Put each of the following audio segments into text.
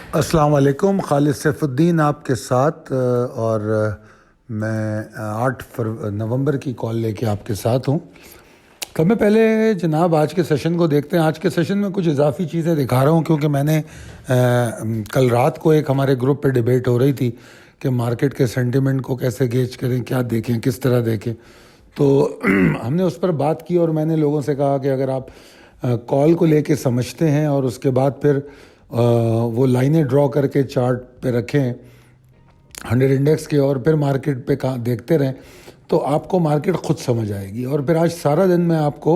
अस्सलाम वालेकुम। खालिद सैफुद्दीन आपके साथ और मैं 8 नवंबर की कॉल लेके आपके साथ हूँ। तो मैं पहले जनाब आज के सेशन को देखते हैं। आज के सेशन में कुछ इजाफी चीज़ें दिखा रहा हूँ क्योंकि मैंने कल रात को एक हमारे ग्रुप पे डिबेट हो रही थी कि मार्केट के सेंटिमेंट को कैसे गेज करें, क्या देखें, किस तरह देखें। तो हमने उस पर बात की और मैंने लोगों से कहा कि अगर आप कॉल को लेके समझते हैं और उसके बाद फिर वो लाइनें ड्रॉ करके चार्ट पे रखें 100 इंडेक्स के और फिर मार्केट पे देखते रहें तो आपको मार्केट खुद समझ आएगी। और फिर आज सारा दिन मैं आपको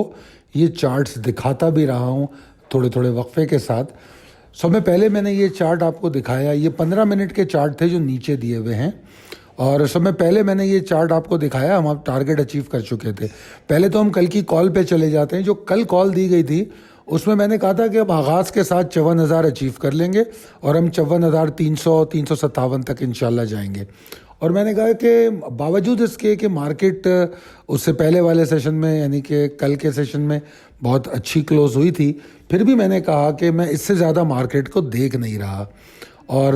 ये चार्ट्स दिखाता भी रहा हूँ थोड़े थोड़े वक्फे के साथ। मैं पहले मैंने ये चार्ट आपको दिखाया, ये 15 मिनट के चार्ट थे जो नीचे दिए हुए हैं। और मैं पहले मैंने ये चार्ट आपको दिखाया, हम अब टारगेट अचीव कर चुके थे। पहले तो हम कल की कॉल पे चले जाते हैं। जो कल कॉल दी गई थी उसमें मैंने कहा था कि अब आगाज़ के साथ 54,000 अचीव कर लेंगे और हम 54,300 357 तक इंशाल्लाह जाएंगे। और मैंने कहा कि बावजूद इसके कि मार्केट उससे पहले वाले सेशन में यानी कि कल के सेशन में बहुत अच्छी क्लोज हुई थी, फिर भी मैंने कहा कि मैं इससे ज़्यादा मार्केट को देख नहीं रहा। और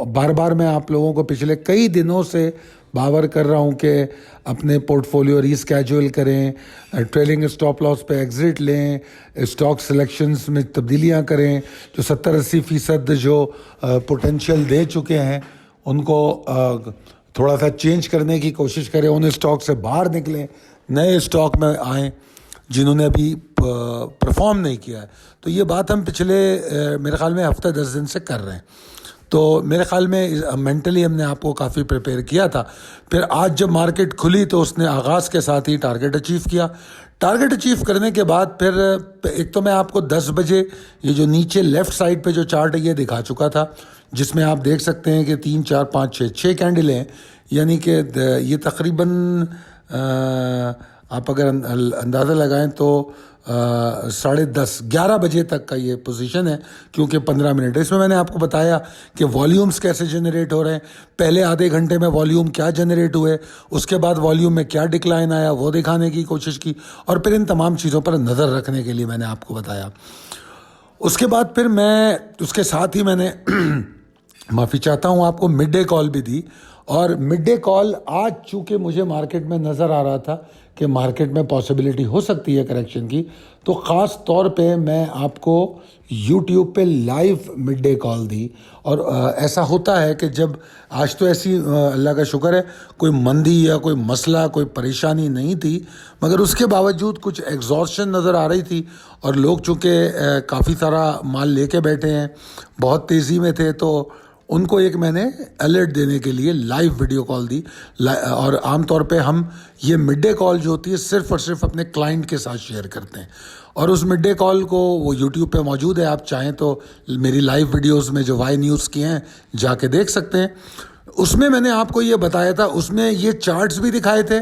बार बार मैं आप लोगों को पिछले कई दिनों से बावर कर रहा हूँ कि अपने पोर्टफोलियो रीस्केड्यूल करें, ट्रेलिंग स्टॉप लॉस पे एग्जिट लें, स्टॉक सिलेक्शंस में तब्दीलियाँ करें, जो 70-80% जो पोटेंशियल दे चुके हैं उनको थोड़ा सा चेंज करने की कोशिश करें, उन स्टॉक से बाहर निकलें, नए स्टॉक में आएँ जिन्होंने अभी परफॉर्म नहीं किया है। तो ये बात हम पिछले मेरे ख्याल में हफ्ता 10 दिन से कर रहे हैं। तो मेरे ख्याल में मेंटली हमने आपको काफ़ी प्रिपेयर किया था। फिर आज जब मार्केट खुली तो उसने आगाज़ के साथ ही टारगेट अचीव किया। टारगेट अचीव करने के बाद फिर एक तो मैं आपको 10 बजे ये जो नीचे लेफ़्ट साइड पे जो चार्ट है ये दिखा चुका था, जिसमें आप देख सकते हैं कि 3 4 5 6 6 कैंडल हैं। यानी कि ये तकरीबन आप अगर अंदाज़ा लगाएं तो 10:30 11 बजे तक का ये पोजीशन है, क्योंकि 15 मिनट है। इसमें मैंने आपको बताया कि वॉल्यूम्स कैसे जनरेट हो रहे हैं, पहले आधे घंटे में वॉल्यूम क्या जनरेट हुए, उसके बाद वॉल्यूम में क्या डिक्लाइन आया वो दिखाने की कोशिश की, और फिर इन तमाम चीज़ों पर नज़र रखने के लिए मैंने आपको बताया। उसके बाद फिर मैं उसके साथ ही मैंने माफ़ी चाहता हूँ आपको मिड डे कॉल भी दी। और मिड डे कॉल आज चूँकि मुझे मार्केट में नज़र आ रहा था कि मार्केट में पॉसिबिलिटी हो सकती है करेक्शन की, तो ख़ास तौर पे मैं आपको यूट्यूब पे लाइव मिड डे कॉल दी। और ऐसा होता है कि जब आज तो ऐसी अल्लाह का शुक्र है कोई मंदी या कोई मसला कोई परेशानी नहीं थी, मगर उसके बावजूद कुछ एग्जॉस्शन नज़र आ रही थी और लोग चूँकि काफ़ी सारा माल लेके बैठे हैं, बहुत तेज़ी में थे, तो उनको एक मैंने अलर्ट देने के लिए लाइव वीडियो कॉल दी। और आमतौर पे हम ये मिड डे कॉल जो होती है सिर्फ़ और सिर्फ अपने क्लाइंट के साथ शेयर करते हैं। और उस मिड डे कॉल को वो यूट्यूब पे मौजूद है, आप चाहें तो मेरी लाइव वीडियोस में जो वाई न्यूज़ की हैं जाके देख सकते हैं। उसमें मैंने आपको ये बताया था, उसमें ये चार्ट्स भी दिखाए थे।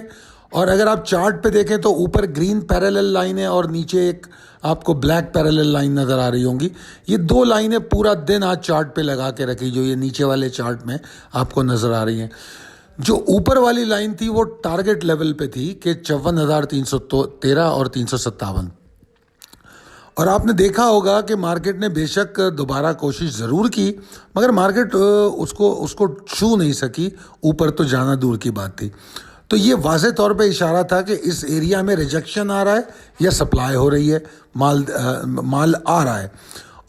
और अगर आप चार्ट पे देखें तो ऊपर ग्रीन पैरेलल लाइन है और नीचे एक आपको ब्लैक पैरेलल लाइन नज़र आ रही होंगी। ये दो लाइनें पूरा दिन आज चार्ट पे लगा के रखी, जो ये नीचे वाले चार्ट में आपको नज़र आ रही हैं। जो ऊपर वाली लाइन थी वो टारगेट लेवल पे थी कि 54,313 और 357। और आपने देखा होगा कि मार्केट ने बेशक दोबारा कोशिश ज़रूर की, मगर मार्केट उसको छू नहीं सकी, ऊपर तो जाना दूर की बात थी। तो ये वाज़े तौर पे इशारा था कि इस एरिया में रिजेक्शन आ रहा है या सप्लाई हो रही है, माल आ रहा है।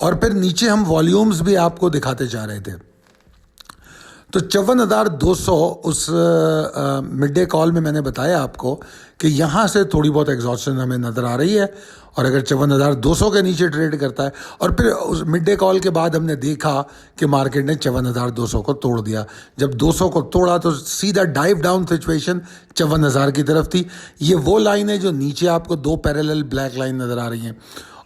और फिर नीचे हम वॉल्यूम्स भी आपको दिखाते जा रहे थे। तो 54,200 उस मिड डे कॉल में मैंने बताया आपको कि यहाँ से थोड़ी बहुत एग्जॉस्शन हमें नज़र आ रही है। और अगर 54,200 के नीचे ट्रेड करता है, और फिर उस मिड डे कॉल के बाद हमने देखा कि मार्केट ने 54,200 को तोड़ दिया। जब 200 को तोड़ा तो सीधा डाइव डाउन सिचुएशन 54,000 की तरफ थी। ये वो लाइन है जो नीचे आपको दो पैरेलल ब्लैक लाइन नज़र आ रही हैं।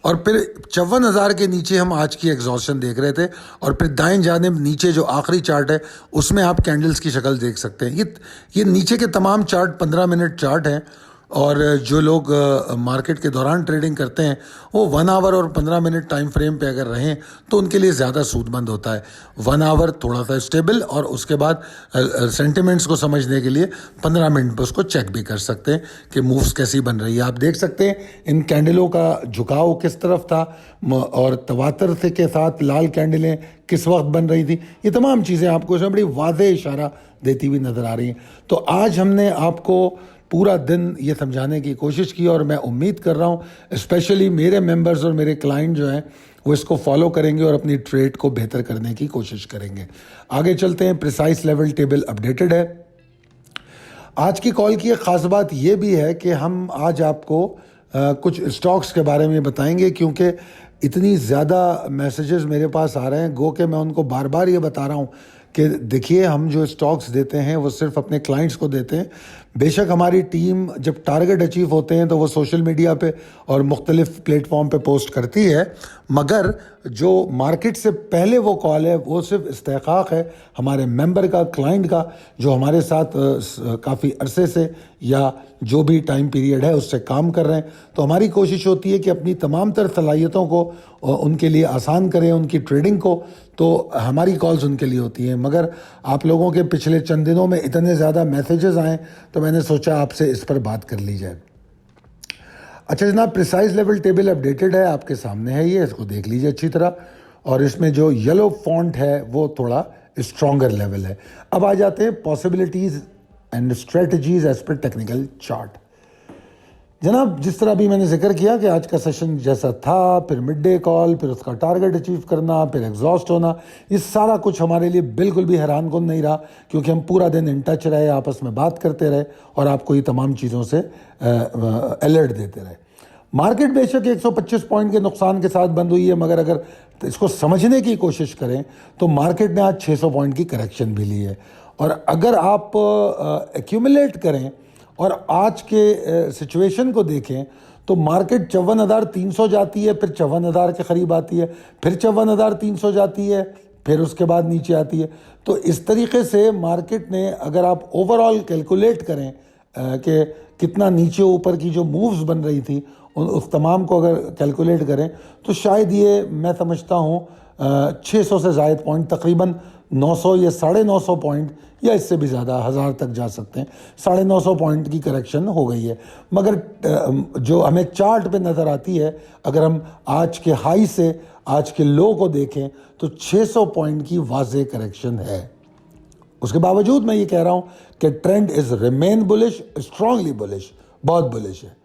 और फिर 54,000 के नीचे हम आज की एग्जॉस्शन देख रहे थे। और फिर दाएं जानिब नीचे जो आखिरी चार्ट है उसमें आप कैंडल्स की शक्ल देख सकते हैं। ये नीचे के तमाम चार्ट 15 मिनट चार्ट हैं। और जो लोग मार्केट के दौरान ट्रेडिंग करते हैं वो 1 आवर और 15 मिनट टाइम फ्रेम पे अगर रहें तो उनके लिए ज़्यादा सूदमंद होता है। 1 आवर थोड़ा सा स्टेबल और उसके बाद सेंटिमेंट्स को समझने के लिए 15 मिनट पर उसको चेक भी कर सकते हैं कि मूव्स कैसी बन रही है। आप देख सकते हैं इन कैंडलों का झुकाव किस तरफ था और तवातर से के साथ लाल कैंडलें किस वक्त बन रही थी। ये तमाम चीज़ें आपको इसमें बड़ी वाज़ेह इशारा देती हुई नज़र आ रही हैं। तो आज हमने आपको पूरा दिन ये समझाने की कोशिश की और मैं उम्मीद कर रहा हूँ स्पेशली मेरे मेंबर्स और मेरे क्लाइंट जो हैं वो इसको फॉलो करेंगे और अपनी ट्रेड को बेहतर करने की कोशिश करेंगे। आगे चलते हैं। प्रिसाइस लेवल टेबल अपडेटेड है। आज की कॉल की एक ख़ास बात ये भी है कि हम आज आपको कुछ स्टॉक्स के बारे में बताएंगे क्योंकि इतनी ज़्यादा मैसेजेस मेरे पास आ रहे हैं गो के मैं उनको बार बार ये बता रहा हूँ कि देखिए हम जो स्टॉक्स देते हैं वो सिर्फ अपने क्लाइंट्स को देते हैं। बेशक हमारी टीम जब टारगेट अचीव होते हैं तो वो सोशल मीडिया पे और मुख्तलिफ प्लेटफॉर्म पे पोस्ट करती है, मगर जो मार्केट से पहले वो कॉल है वो सिर्फ इस्तेहकाक है हमारे मेंबर का, क्लाइंट का, जो हमारे साथ काफ़ी अरसे से या जो भी टाइम पीरियड है उससे काम कर रहे हैं। तो हमारी कोशिश होती है कि अपनी तमाम तर सलाहियतों को उनके लिए आसान करें, उनकी ट्रेडिंग को। तो हमारी कॉल्स उनके लिए होती हैं, मगर आप लोगों के पिछले चंद दिनों में इतने ज़्यादा मैसेजेस आए तो मैंने सोचा आपसे इस पर बात कर ली जाए। अच्छा जनाब, प्रिसाइज लेवल टेबल अपडेटेड है, आपके सामने है ये, इसको देख लीजिए अच्छी तरह। और इसमें जो येलो फॉन्ट है वो थोड़ा स्ट्रॉन्गर लेवल है। अब आ जाते हैं possibilities and strategies as per technical chart. जनाब जिस तरह अभी मैंने जिक्र किया कि आज का सेशन जैसा था, फिर मिड डे कॉल, फिर उसका टारगेट अचीव करना, फिर एग्जॉस्ट होना, ये सारा कुछ हमारे लिए बिल्कुल भी हैरान कुन नहीं रहा क्योंकि हम पूरा दिन इन टच रहे, आपस में बात करते रहे और आपको ये तमाम चीज़ों से अलर्ट देते रहे। मार्केट बेशक 125 पॉइंट के नुकसान के साथ बंद हुई है, मगर अगर इसको समझने की कोशिश करें तो मार्केट ने आज 600 पॉइंट की करेक्शन भी ली है। और अगर आप एक्यूमुलेट करें और आज के सिचुएशन को देखें तो मार्केट 54,300 जाती है, फिर 54,000 के करीब आती है, फिर 54,300 जाती है, फिर उसके बाद नीचे आती है। तो इस तरीके से मार्केट ने, अगर आप ओवरऑल कैलकुलेट करें कि कितना नीचे ऊपर की जो मूव्स बन रही थी उस तमाम को अगर कैलकुलेट करें तो शायद ये मैं समझता हूँ 600 से ज़ायद पॉइंट, तकरीबन 900 या 950 पॉइंट या इससे भी ज़्यादा, 1000 तक जा सकते हैं, 950 पॉइंट की करेक्शन हो गई है। मगर जो हमें चार्ट पे नज़र आती है, अगर हम आज के हाई से आज के लो को देखें तो 600 पॉइंट की वाज़ेह करेक्शन है। उसके बावजूद मैं ये कह रहा हूँ कि trend is remain bullish, strongly bullish, बहुत बुलिश है।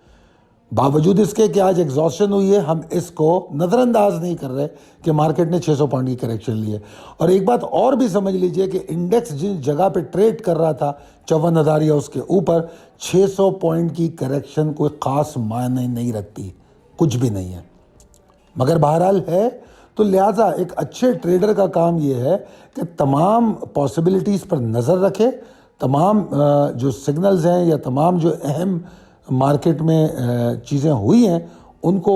बावजूद इसके कि आज एग्जॉस्शन हुई है, हम इसको नज़रअंदाज नहीं कर रहे कि मार्केट ने 600 पॉइंट की करेक्शन ली है। और एक बात और भी समझ लीजिए कि इंडेक्स जिस जगह पे ट्रेड कर रहा था 54,000 या उसके ऊपर, 600 पॉइंट की करेक्शन कोई ख़ास मायने नहीं रखती, कुछ भी नहीं है। मगर बहरहाल है, तो लिहाजा एक अच्छे ट्रेडर का काम ये है कि तमाम पॉसिबिलिटीज़ पर नज़र रखे, तमाम जो सिग्नल्स हैं या तमाम जो अहम मार्केट में चीज़ें हुई हैं उनको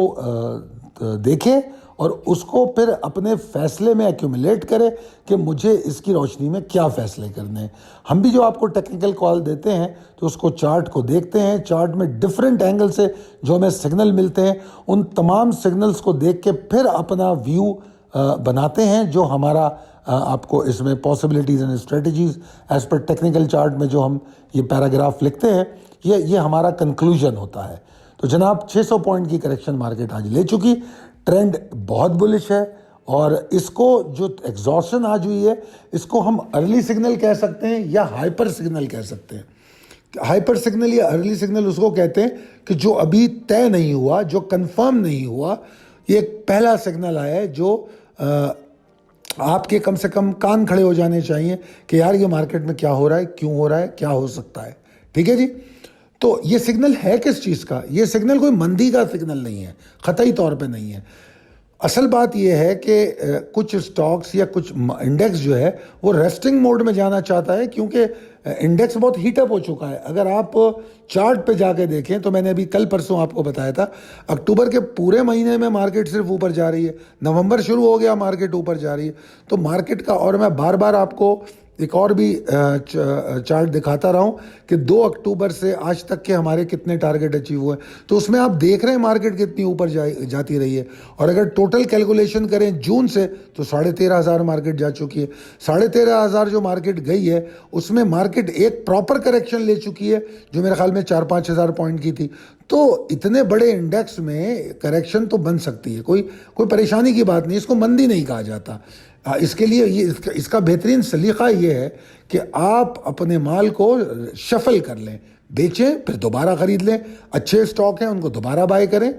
देखे और उसको फिर अपने फ़ैसले में एक्यूमुलेट करे कि मुझे इसकी रोशनी में क्या फ़ैसले करने हैं। हम भी जो आपको टेक्निकल कॉल देते हैं तो उसको चार्ट को देखते हैं, चार्ट में डिफरेंट एंगल से जो हमें सिग्नल मिलते हैं उन तमाम सिग्नल्स को देख के फिर अपना व्यू बनाते हैं, जो हमारा आपको इसमें possibilities and strategies as per technical chart में जो हम ये पैराग्राफ लिखते हैं, ये हमारा कंक्लूजन होता है। तो जनाब 600 पॉइंट की करेक्शन मार्केट आज ले चुकी, ट्रेंड बहुत बुलिश है और इसको जो एग्जॉस्शन आज हुई है इसको हम अर्ली सिग्नल कह सकते हैं या हाइपर सिग्नल कह सकते हैं। हाइपर सिग्नल या अर्ली सिग्नल उसको कहते हैं कि जो अभी तय नहीं हुआ, जो कंफर्म नहीं हुआ, ये एक पहला सिग्नल आया है जो आपके कम से कम कान खड़े हो जाने चाहिए कि यार ये मार्केट में क्या हो रहा है, क्यों हो रहा है, क्या हो सकता है। ठीक है जी। तो ये सिग्नल है किस चीज़ का? ये सिग्नल कोई मंदी का सिग्नल नहीं है, क़तई तौर पे नहीं है। असल बात यह है कि कुछ स्टॉक्स या कुछ इंडेक्स जो है वो रेस्टिंग मोड में जाना चाहता है क्योंकि इंडेक्स बहुत हीटअप हो चुका है। अगर आप चार्ट पे जाके देखें तो मैंने अभी कल परसों आपको बताया था, अक्टूबर के पूरे महीने में मार्केट सिर्फ ऊपर जा रही है, नवंबर शुरू हो गया मार्केट ऊपर जा रही है। तो मार्केट का, और मैं बार बार आपको एक और भी चार्ट दिखाता रहा हूँ कि 2 अक्टूबर से आज तक के हमारे कितने टारगेट अचीव हुए, तो उसमें आप देख रहे हैं मार्केट कितनी ऊपर जाती रही है। और अगर टोटल कैलकुलेशन करें जून से तो 13,500 मार्केट जा चुकी है। 13,500 जो मार्केट गई है उसमें मार्केट एक प्रॉपर करेक्शन ले चुकी है जो मेरे ख्याल में 4-5 हज़ार पॉइंट की थी। तो इतने बड़े इंडेक्स में करेक्शन तो बन सकती है, कोई परेशानी की बात नहीं, इसको मंदी नहीं कहा जाता। इसके लिए इसका बेहतरीन सलीका ये है कि आप अपने माल को शफल कर लें, बेचें फिर दोबारा ख़रीद लें, अच्छे स्टॉक हैं उनको दोबारा बाय करें।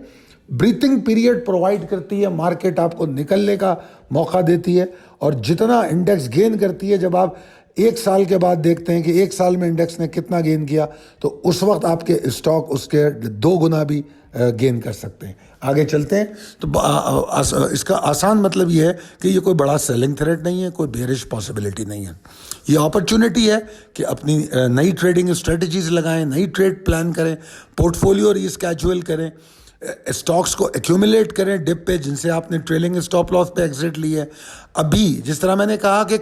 ब्रीथिंग पीरियड प्रोवाइड करती है मार्केट, आपको निकलने का मौका देती है। और जितना इंडेक्स गेन करती है, जब आप 1 साल के बाद देखते हैं कि 1 साल में इंडेक्स ने कितना गेन किया, तो उस वक्त आपके स्टॉक उसके 2 गुना भी गेन कर सकते हैं। आगे चलते हैं। तो इसका आसान मतलब ये है कि ये कोई बड़ा सेलिंग थ्रेट नहीं है, कोई बेरिश पॉसिबिलिटी नहीं है। ये अपॉर्चुनिटी है कि अपनी नई ट्रेडिंग स्ट्रेटजीज लगाएं, नई ट्रेड प्लान करें, पोर्टफोलियो रीस्केड्यूल करें, स्टॉक्स को एक्यूमुलेट करें डिप पे जिनसे आपने ट्रेलिंग स्टॉप लॉस पे एग्जिट ली है। अभी जिस तरह मैंने कहा कि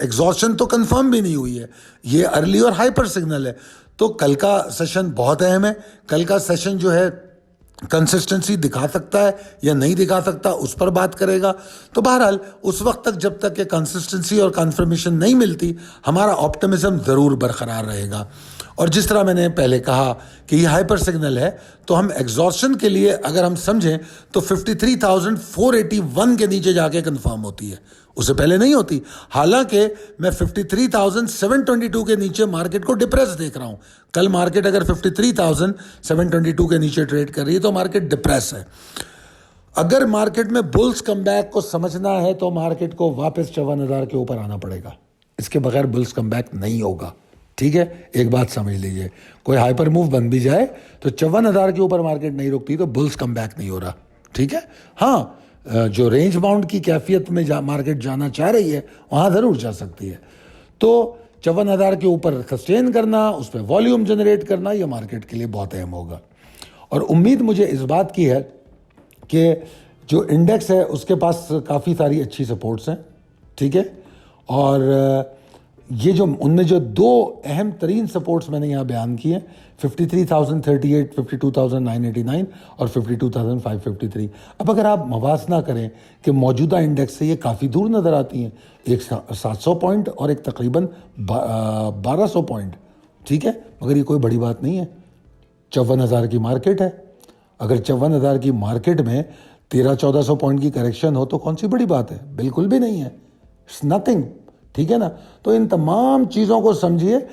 एग्जॉस्शन तो कंफर्म भी नहीं हुई है, ये अर्ली और हाइपर सिग्नल है। तो कल का सेशन बहुत अहम है। कल का सेशन जो है कंसिस्टेंसी दिखा सकता है या नहीं दिखा सकता, उस पर बात करेगा। तो बहरहाल उस वक्त तक जब तक ये कंसिस्टेंसी और कन्फर्मेशन नहीं मिलती, हमारा ऑप्टिमिज्म ज़रूर बरकरार रहेगा। और जिस तरह मैंने पहले कहा कि ये हाइपर सिग्नल है, तो हम एग्जॉस्शन के लिए अगर हम समझें तो 53,481 के नीचे जाके कंफर्म होती है, उससे पहले नहीं होती। हालांकि मैं 53,722 के नीचे मार्केट को डिप्रेस देख रहा हूं। कल मार्केट अगर 53,722 के नीचे ट्रेड कर रही है तो मार्केट डिप्रेस है। अगर मार्केट में बुल्स कमबैक को समझना है तो मार्केट को वापस 54,000 के ऊपर आना पड़ेगा, इसके बगैर बुल्स कमबैक नहीं होगा। ठीक है, एक बात समझ लीजिए, कोई हाइपर मूव बन भी जाए तो 54,000 के ऊपर मार्केट नहीं रुकती तो बुल्स कमबैक नहीं हो रहा। ठीक है, हाँ, जो रेंज बाउंड की कैफियत में मार्केट जाना चाह रही है वहाँ ज़रूर जा सकती है। तो 54,000 के ऊपर सस्टेन करना, उस पर वॉल्यूम जनरेट करना, ये मार्केट के लिए बहुत अहम होगा। और उम्मीद मुझे इस बात की है कि जो इंडेक्स है उसके पास काफ़ी सारी अच्छी सपोर्ट्स हैं। ठीक है, और ये जो उनमें जो 2 अहम तरीन सपोर्ट्स मैंने यहाँ बयान किए, 53,038, 52,989 और 52,553। अब अगर आप मवासना करें कि मौजूदा इंडेक्स से ये काफ़ी दूर नज़र आती हैं, एक 700 पॉइंट और एक तकरीबन 1200 पॉइंट। ठीक है, मगर ये कोई बड़ी बात नहीं है। 54,000 की मार्केट है, अगर 54,000 की मार्केट में 1300-1400 पॉइंट की करेक्शन हो तो कौन सी बड़ी बात है? बिल्कुल भी नहीं है, इट्स नथिंग। ठीक है ना। तो इन तमाम चीज़ों को समझिए,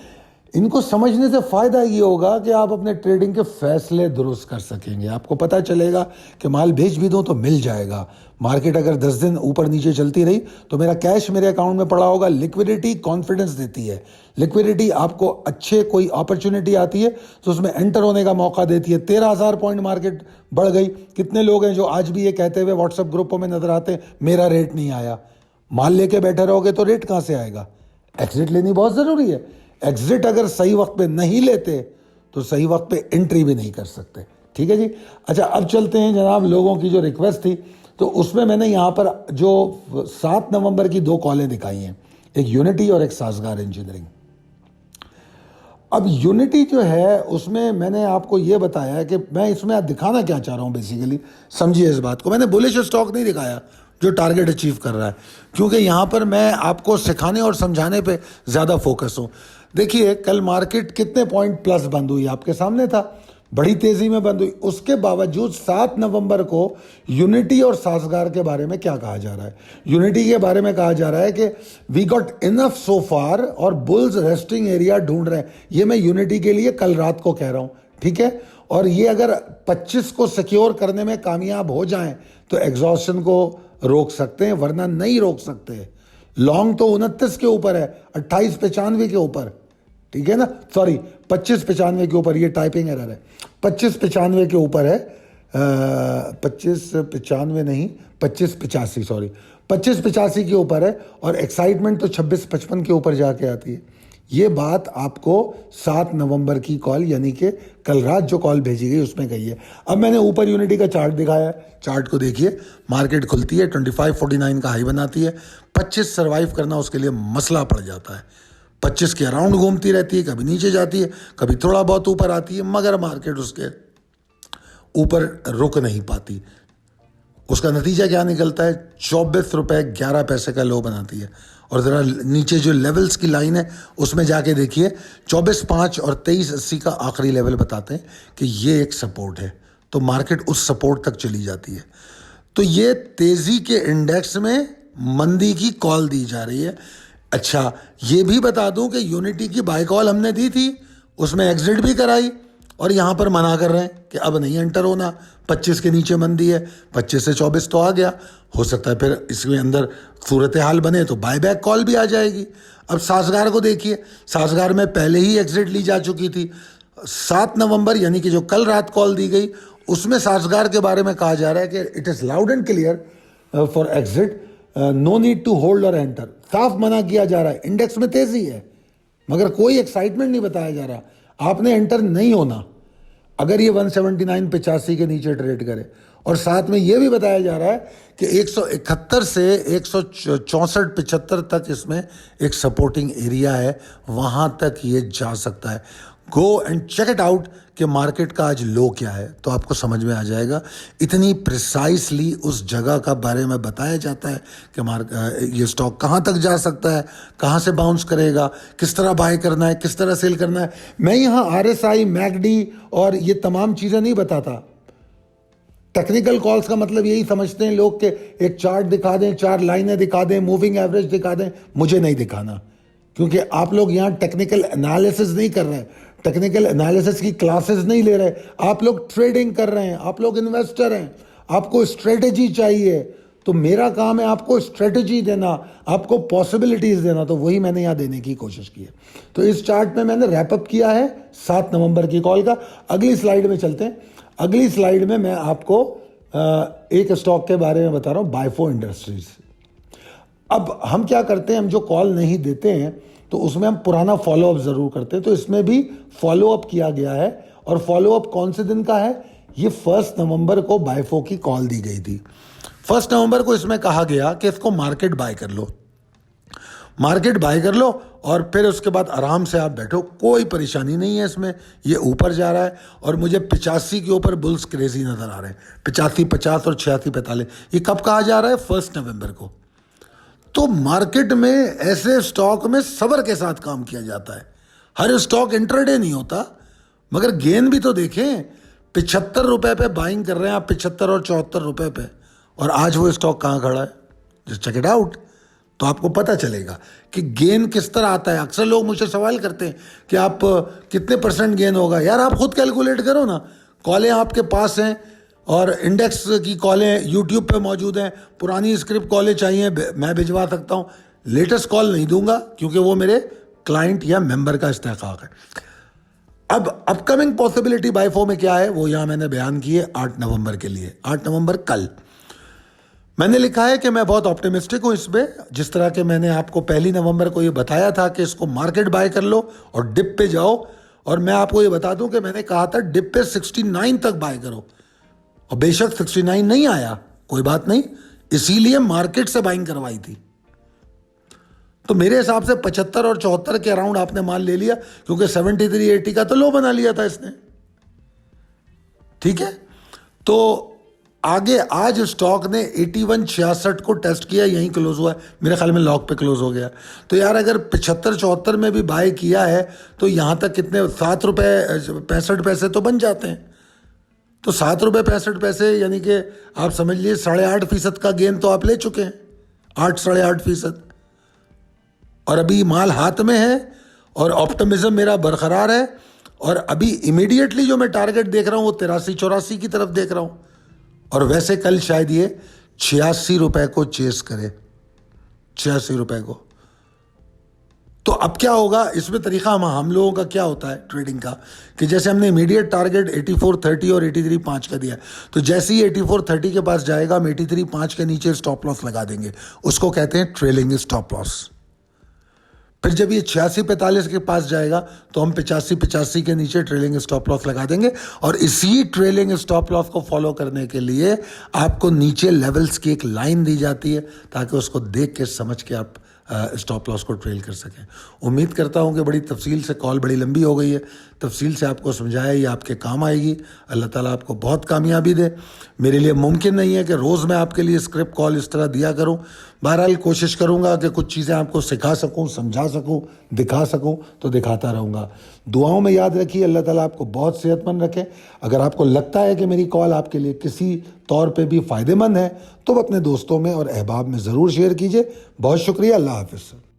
इनको समझने से फ़ायदा ये होगा कि आप अपने ट्रेडिंग के फैसले दुरुस्त कर सकेंगे। आपको पता चलेगा कि माल बेच भी दो तो मिल जाएगा। मार्केट अगर 10 दिन ऊपर नीचे चलती रही तो मेरा कैश मेरे अकाउंट में पड़ा होगा। लिक्विडिटी कॉन्फिडेंस देती है, लिक्विडिटी आपको अच्छे कोई अपॉर्चुनिटी आती है तो उसमें एंटर होने का मौका देती है। 13,000 पॉइंट मार्केट बढ़ गई। कितने लोग हैं जो आज भी ये कहते हुए व्हाट्सएप ग्रुपों में नजर आते हैं मेरा रेट नहीं आया। माल लेके बैठे रहोगे तो रेट कहाँ से आएगा? एग्जिट लेनी बहुत ज़रूरी है। एग्जिट अगर सही वक्त पे नहीं लेते तो सही वक्त पे एंट्री भी नहीं कर सकते। ठीक है जी। अच्छा, अब चलते हैं जनाब, लोगों की जो रिक्वेस्ट थी तो उसमें मैंने यहाँ पर जो 7 नवंबर की 2 कॉलें दिखाई हैं, एक यूनिटी और एक साजगार इंजीनियरिंग। अब यूनिटी जो है उसमें मैंने आपको ये बताया है कि मैं इसमें दिखाना क्या चाह रहा हूँ। बेसिकली समझिए इस बात को, मैंने बुलिश स्टॉक नहीं दिखाया जो टारगेट अचीव कर रहा है, क्योंकि यहाँ पर मैं आपको सिखाने और समझाने पे ज़्यादा फोकस हूँ। देखिए कल मार्केट कितने पॉइंट प्लस बंद हुई आपके सामने था, बड़ी तेज़ी में बंद हुई। उसके बावजूद 7 नवंबर को यूनिटी और साजगार के बारे में क्या कहा जा रहा है? यूनिटी के बारे में कहा जा रहा है कि वी गॉट इनफ सो फार और बुल्स रेस्टिंग एरिया ढूंढ रहे हैं। ये मैं यूनिटी के लिए कल रात को कह रहा हूँ। ठीक है, और ये अगर 25 को सिक्योर करने में कामयाब हो जाएं तो एग्जॉस्शन को रोक सकते हैं, वरना नहीं रोक सकते। लॉन्ग तो 29 के ऊपर है, 28.95 के ऊपर। ठीक है ना, सॉरी 25.95 के ऊपर, ये टाइपिंग एरर है। 25.95 के ऊपर है, 25.95 नहीं, 25.85, सॉरी 25.85 के ऊपर है। और एक्साइटमेंट तो 26.55 के ऊपर जाके आती है। ये बात आपको 7 नवंबर की कॉल यानी कि कल रात जो कॉल भेजी गई उसमें कही है। अब मैंने ऊपर यूनिटी का चार्ट दिखाया है, चार्ट को देखिए। मार्केट खुलती है 2549 का हाई बनाती है, 25 सर्वाइव करना उसके लिए मसला पड़ जाता है। 25 के अराउंड घूमती रहती है, कभी नीचे जाती है, कभी थोड़ा बहुत ऊपर आती है, मगर मार्केट उसके ऊपर रुक नहीं पाती। उसका नतीजा क्या निकलता है? 24 रुपये 11 पैसे का लो बनाती है। और ज़रा नीचे जो लेवल्स की लाइन है उसमें जाके देखिए, 24.5 और 23.80 का आखिरी लेवल बताते हैं कि ये एक सपोर्ट है। तो मार्केट उस सपोर्ट तक चली जाती है। तो ये तेज़ी के इंडेक्स में मंदी की कॉल दी जा रही है। अच्छा, ये भी बता दूं कि यूनिटी की बाय कॉल हमने दी थी, उसमें एग्जिट भी कराई, और यहाँ पर मना कर रहे हैं कि अब नहीं एंटर होना, 25 के नीचे मंदी है। 25 से 24 तो आ गया, हो सकता है फिर इसमें अंदर सूरत हाल बने तो बायबैक कॉल भी आ जाएगी। अब सासगार को देखिए, सासगार में पहले ही एग्जिट ली जा चुकी थी। 7 नवंबर यानी कि जो कल रात कॉल दी गई, उसमें सासगार के बारे में कहा जा रहा है कि it is loud and clear for exit, no need to hold और एंटर। साफ मना किया जा रहा है। इंडेक्स में तेजी है मगर कोई एक्साइटमेंट नहीं बताया जा रहा, आपने एंटर नहीं होना अगर ये 179.85 के नीचे ट्रेड करे। और साथ में ये भी बताया जा रहा है कि 171 से 164-75 तक इसमें एक सपोर्टिंग एरिया है, वहाँ तक ये जा सकता है। Go and check it out कि मार्केट का आज लो क्या है, तो आपको समझ में आ जाएगा। इतनी प्रिसाइसली उस जगह का बारे में बताया जाता है कि ये स्टॉक कहाँ तक जा सकता है, कहाँ से बाउंस करेगा, किस तरह बाय करना है, किस तरह सेल करना है। मैं यहाँ RSI, मैकडी और ये तमाम चीज़ें नहीं बताता। टेक्निकल कॉल्स का मतलब यही समझते हैं लोग कि एक चार्ट दिखा दें, 4 लाइनें दिखा दें, मूविंग एवरेज दिखा दें। मुझे नहीं दिखाना, क्योंकि आप लोग यहाँ टेक्निकल एनालिसिस नहीं कर रहे हैं, टेक्निकल एनालिसिस की क्लासेस नहीं ले रहे। आप लोग ट्रेडिंग कर रहे हैं, आप लोग इन्वेस्टर हैं, आपको स्ट्रेटेजी चाहिए। तो मेरा काम है आपको स्ट्रेटेजी देना, आपको पॉसिबिलिटीज़ देना। तो वही मैंने यहाँ देने की कोशिश की है। तो इस चार्ट में मैंने रैपअप किया है 7 नवंबर की कॉल का। अगली स्लाइड में चलते हैं। अगली स्लाइड में मैं आपको एक स्टॉक के बारे में बता रहा हूँ, बायफो इंडस्ट्रीज। अब हम क्या करते हैं, हम जो कॉल नहीं देते हैं तो उसमें हम पुराना फॉलोअप ज़रूर करते हैं। तो इसमें भी फॉलोअप किया गया है। और फॉलोअप कौन से दिन का है? ये 1 नवंबर को बायफो की कॉल दी गई थी। 1 नवंबर को इसमें कहा गया कि इसको मार्केट बाय कर लो, मार्केट बाय कर लो और फिर उसके बाद आराम से आप बैठो, कोई परेशानी नहीं है इसमें। ये ऊपर जा रहा है और मुझे 85 के ऊपर बुल्स क्रेजी नज़र आ रहे हैं, 85, 50 और 86, 45। ये कब कहा जा रहा है? 1 नवंबर को। तो मार्केट में ऐसे स्टॉक में सब्र के साथ काम किया जाता है। हर स्टॉक इंट्राडे नहीं होता, मगर गेन भी तो देखें। 75 रुपये पे बाइंग कर रहे हैं आप, 75 और 74 रुपये पे, और आज वो स्टॉक कहाँ खड़ा है? जस्ट चेक इट आउट, तो आपको पता चलेगा कि गेन किस तरह आता है। अक्सर लोग मुझसे सवाल करते हैं कि आप कितने % गेन होगा। यार आप खुद कैलकुलेट करो ना, कॉलें आपके पास हैं और इंडेक्स की कॉलें यूट्यूब पे मौजूद हैं। पुरानी स्क्रिप्ट कॉलें चाहिए मैं भिजवा सकता हूँ, लेटेस्ट कॉल नहीं दूंगा क्योंकि वो मेरे क्लाइंट या मेंबर का इस्तेहकाक है। अब अपकमिंग पॉसिबिलिटी बायफो में क्या है वो यहाँ मैंने बयान की है 8 नवंबर के लिए। 8 नवंबर कल मैंने लिखा है कि मैं बहुत ऑप्टिमिस्टिक हूँ इसमें। जिस तरह के मैंने आपको 1 नवंबर को ये बताया था कि इसको मार्केट बाय कर लो और डिप पे जाओ, और मैं आपको ये बता दूं कि मैंने कहा था डिप पे 69 तक बाय करो, और बेशक 69 नहीं आया, कोई बात नहीं, इसीलिए मार्केट से बाइंग करवाई थी। तो मेरे हिसाब से 75 और 74 के अराउंड आपने माल ले लिया, क्योंकि 73-80 का तो लो बना लिया था इसने। ठीक है, तो आगे आज स्टॉक ने 81-66 को टेस्ट किया, यहीं क्लोज हुआ है, मेरे ख्याल में लॉक पे क्लोज हो गया। तो यार अगर 75-74 में भी बाय किया है तो यहाँ तक कितने 7 रुपये 65 पैसे तो बन जाते हैं। तो 7 रुपये 65 पैसे यानी कि आप समझ लीजिए 8.5% का गेन तो आप ले चुके हैं, 8-8.5%। और अभी माल हाथ में है और ऑप्टिमिज्म मेरा बरकरार है। और अभी इमीडिएटली जो मैं टारगेट देख रहा हूँ वो 83-84 की तरफ देख रहा हूँ, और वैसे कल शायद ये 86 रुपये को चेस करे, 86 रुपये को। तो अब क्या होगा इसमें तरीका हम लोगों का क्या होता है ट्रेडिंग का, कि जैसे हमने इमीडिएट टारगेट 84.30 और 83.5 का दिया, तो जैसे ही 84.30 के पास जाएगा हम 83.5 के नीचे स्टॉप लॉस लगा देंगे, उसको कहते हैं ट्रेलिंग स्टॉप लॉस। फिर जब ये 86-45 के पास जाएगा तो हम 85-85 के नीचे ट्रेलिंग स्टॉप लॉस लगा देंगे। और इसी ट्रेलिंग स्टॉप लॉस को फॉलो करने के लिए आपको नीचे लेवल्स की एक लाइन दी जाती है, ताकि उसको देख के समझ के आप स्टॉप लॉस को ट्रेल कर सकें। उम्मीद करता हूँ कि बड़ी तफसील से, कॉल बड़ी लंबी हो गई है, तफसील से आपको समझाया, ये आपके काम आएगी। अल्लाह ताला आपको बहुत कामयाबी दे। मेरे लिए मुमकिन नहीं है कि रोज़ मैं आपके लिए स्क्रिप्ट कॉल इस तरह दिया करूँ। बहरहाल कोशिश करूँगा कि कुछ चीज़ें आपको सिखा सकूँ, समझा सकूँ, दिखा सकूँ, तो दिखाता रहूँगा। दुआओं में याद रखिए, अल्लाह ताला आपको बहुत सेहतमंद रखे। अगर आपको लगता है कि मेरी कॉल आपके लिए किसी तौर पे भी फ़ायदेमंद है तो अपने दोस्तों में और अहबाब में ज़रूर शेयर कीजिए। बहुत शुक्रिया। अल्लाह हाफ़िज़।